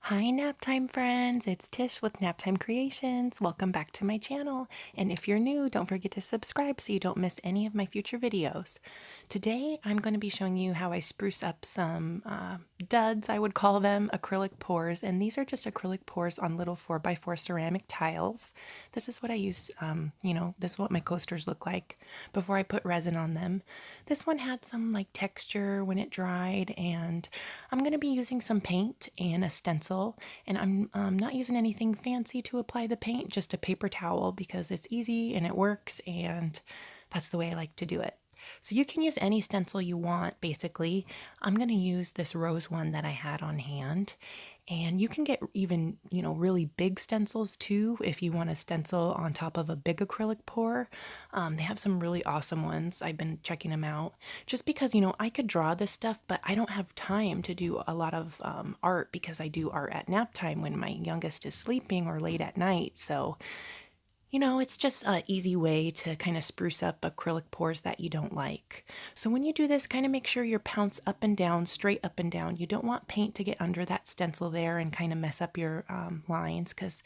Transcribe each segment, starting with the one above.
Hi Naptime friends, it's Tish with Naptime Creations. Welcome back to my channel. And if you're new, don't forget to subscribe so you don't miss any of my future videos. Today I'm going to be showing you how I spruce up some duds, I would call them, acrylic pours. And these are just acrylic pours on little 4x4 ceramic tiles. This is what I use, this is what my coasters look like before I put resin on them. This one had some like texture when it dried, and I'm going to be using some paint and a stencil. And I'm not using anything fancy to apply the paint, just a paper towel because it's easy and it works, and that's the way I like to do it. So you can use any stencil you want, basically. I'm going to use this rose one that I had on hand. And you can get even, really big stencils too if you want a stencil on top of a big acrylic pour. They have some really awesome ones. I've been checking them out just because, I could draw this stuff, but I don't have time to do a lot of art because I do art at nap time when my youngest is sleeping or late at night. So it's just an easy way to kind of spruce up acrylic pours that you don't like. So when you do this, kind of make sure your pounce up and down, straight up and down. You don't want paint to get under that stencil there and kind of mess up your lines, because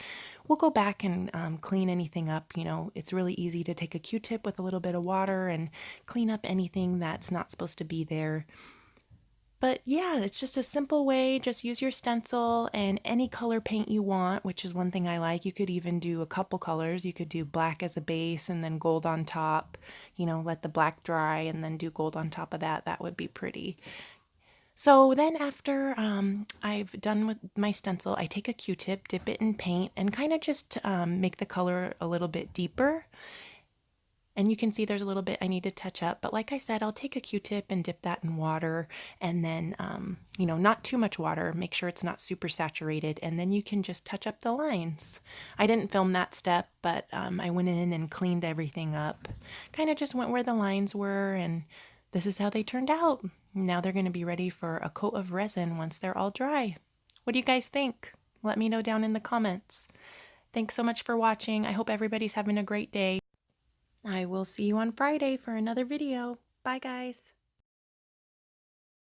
we'll go back and clean anything up. It's really easy to take a Q-tip with a little bit of water and clean up anything that's not supposed to be there. But yeah, it's just a simple way. Just use your stencil and any color paint you want, which is one thing I like. You could even do a couple colors. You could do black as a base and then gold on top, let the black dry and then do gold on top of that. That would be pretty. So then after I've done with my stencil, I take a Q-tip, dip it in paint, and kind of just make the color a little bit deeper. And you can see there's a little bit I need to touch up. But like I said, I'll take a Q-tip and dip that in water, and then, not too much water. Make sure it's not super saturated. And then you can just touch up the lines. I didn't film that step, but I went in and cleaned everything up. Kind of just went where the lines were, and this is how they turned out. Now they're going to be ready for a coat of resin once they're all dry. What do you guys think? Let me know down in the comments. Thanks so much for watching. I hope everybody's having a great day. I will see you on Friday for another video. Bye, guys.